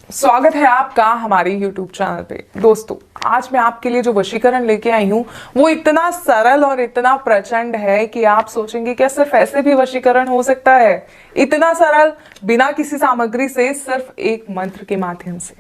स्वागत है आपका हमारे YouTube चैनल पे। दोस्तों, आज मैं आपके लिए जो वशीकरण लेके आई हूँ वो इतना सरल और इतना प्रचंड है कि आप सोचेंगे क्या सिर्फ ऐसे भी वशीकरण हो सकता है? इतना सरल, बिना किसी सामग्री से, सिर्फ एक मंत्र के माध्यम से।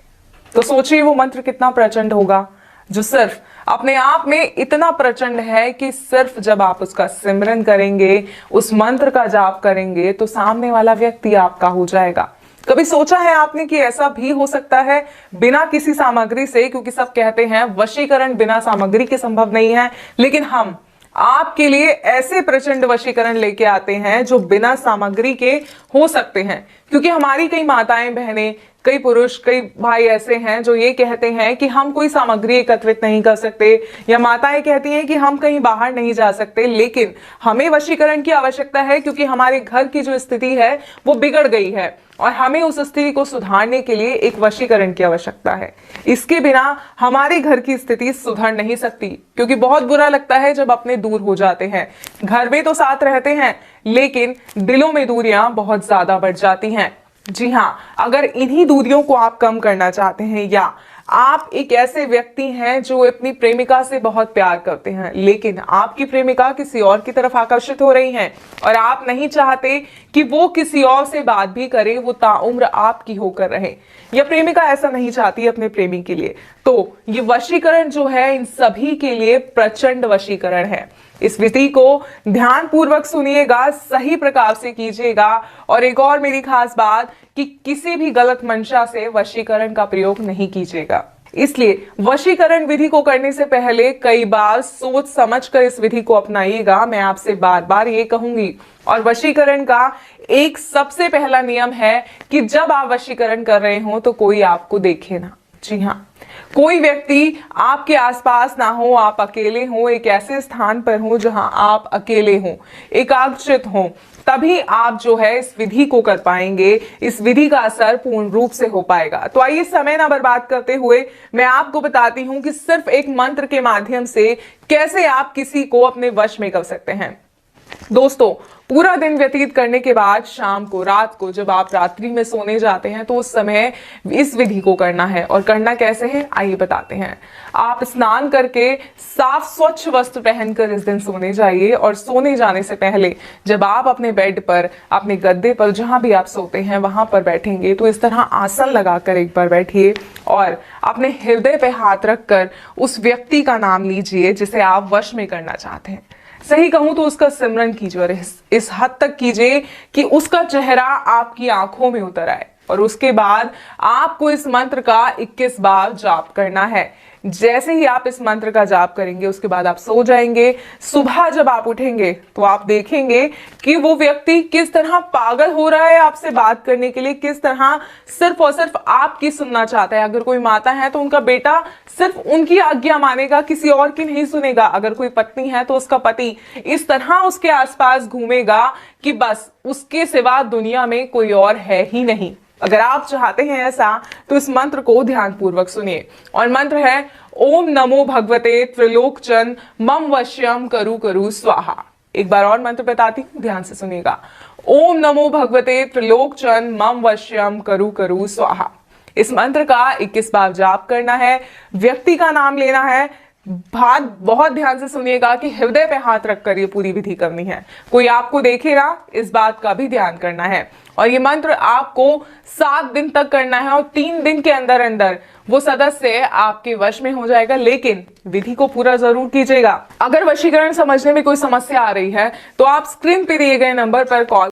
तो सोचिए वो मंत्र कितना प्रचंड होगा, जो सिर्फ अपने आप में इतना प्रचंड है कि सिर्फ जब आप उसका सिमरन करेंगे, उस मंत्र का जाप करेंगे, तो सामने वाला व्यक्ति आपका हो जाएगा। कभी सोचा है आपने कि ऐसा भी हो सकता है बिना किसी सामग्री से? क्योंकि सब कहते हैं वशीकरण बिना सामग्री के संभव नहीं है, लेकिन हम आपके लिए ऐसे प्रचंड वशीकरण लेके आते हैं जो बिना सामग्री के हो सकते हैं। क्योंकि हमारी कई माताएं, बहनें, कई पुरुष, कई भाई ऐसे हैं जो ये कहते हैं कि हम कोई सामग्री एकत्रित नहीं कर सकते, या माताएं कहती हैं कि हम कहीं बाहर नहीं जा सकते, लेकिन हमें वशीकरण की आवश्यकता है क्योंकि हमारे घर की जो स्थिति है वो बिगड़ गई है और हमें उस स्थिति को सुधारने के लिए एक वशीकरण की आवश्यकता है। इसके बिना हमारे घर की स्थिति सुधर नहीं सकती, क्योंकि बहुत बुरा लगता है जब अपने दूर हो जाते हैं। घर में तो साथ रहते हैं, लेकिन दिलों में दूरियां बहुत ज्यादा बढ़ जाती हैं। जी हाँ, अगर इन्हीं दूरियों को आप कम करना चाहते हैं, या आप एक ऐसे व्यक्ति हैं जो अपनी प्रेमिका से बहुत प्यार करते हैं, लेकिन आपकी प्रेमिका किसी और की तरफ आकर्षित हो रही हैं और आप नहीं चाहते कि वो किसी और से बात भी करे, वो ताउम्र आपकी होकर रहे, या प्रेमिका ऐसा नहीं चाहती अपने प्रेमी के लिए, तो ये वशीकरण जो है इन सभी के लिए प्रचंड वशीकरण है। इस विधि को ध्यान पूर्वक सुनिएगा, सही प्रकार से कीजिएगा। और एक और मेरी खास बात कि किसी भी गलत मंशा से वशीकरण का प्रयोग नहीं कीजिएगा। इसलिए वशीकरण विधि को करने से पहले कई बार सोच समझकर इस विधि को अपनाइएगा, मैं आपसे बार बार ये कहूंगी। और वशीकरण का एक सबसे पहला नियम है कि जब आप वशीकरण कर रहे हो तो कोई आपको देखे ना। जी हाँ, कोई व्यक्ति आपके आसपास ना हो, आप अकेले हो, एक ऐसे स्थान पर हो जहां आप अकेले हो, एकाग्रचित हो, तभी आप जो है इस विधि को कर पाएंगे, इस विधि का असर पूर्ण रूप से हो पाएगा। तो आइए समय ना बर्बाद करते हुए मैं आपको बताती हूं कि सिर्फ एक मंत्र के माध्यम से कैसे आप किसी को अपने वश में कर सकते हैं। दोस्तों, पूरा दिन व्यतीत करने के बाद शाम को, रात को, जब आप रात्रि में सोने जाते हैं तो उस समय इस विधि को करना है। और करना कैसे है आइए बताते हैं। आप स्नान करके साफ स्वच्छ वस्त्र पहनकर इस दिन सोने जाइए, और सोने जाने से पहले जब आप अपने बेड पर, अपने गद्दे पर, जहां भी आप सोते हैं वहां पर बैठेंगे तो इस तरह आसन लगाकर एक बार बैठिए और अपने हृदय पे हाथ रखकर उस व्यक्ति का नाम लीजिए जिसे आप वश में करना चाहते हैं। सही कहूं तो उसका सिमरन कीजिए, और इस हद तक कीजिए कि उसका चेहरा आपकी आंखों में उतर आए। और उसके बाद आपको इस मंत्र का 21 बार जाप करना है। जैसे ही आप इस मंत्र का जाप करेंगे उसके बाद आप सो जाएंगे। सुबह जब आप उठेंगे तो आप देखेंगे कि वो व्यक्ति किस तरह पागल हो रहा है आपसे बात करने के लिए, किस तरह सिर्फ और सिर्फ आपकी सुनना चाहता है। अगर कोई माता है तो उनका बेटा सिर्फ उनकी आज्ञा मानेगा, किसी और की नहीं सुनेगा। अगर कोई पत्नी है तो उसका पति इस तरह उसके आसपास घूमेगा कि बस उसके सिवा दुनिया में कोई और है ही नहीं। अगर आप चाहते हैं ऐसा तो इस मंत्र को ध्यान पूर्वक सुनिए। और मंत्र है ओम नमो भगवते त्रिलोकचन मम वश्यम करु करु स्वाहा। एक बार और मंत्र बताती हूं, ध्यान से सुनिएगा। ओम नमो भगवते त्रिलोकचन मम वश्यम करु करु स्वाहा। इस मंत्र का 21 बार जाप करना है, व्यक्ति का नाम लेना है। बात बहुत ध्यान से सुनिएगा कि हृदय पे हाथ रखकर ये पूरी विधि करनी है, कोई आपको देखे ना, इस बात का भी ध्यान करना है। और ये मंत्र आपको 7 दिन तक करना है, और 3 दिन के अंदर अंदर वो सदस्य आपके वश में हो जाएगा। लेकिन विधि को पूरा जरूर कीजिएगा। अगर वशीकरण समझने में कोई समस्या आ रही है तो आप स्क्रीन पे दिए गए नंबर पर कॉल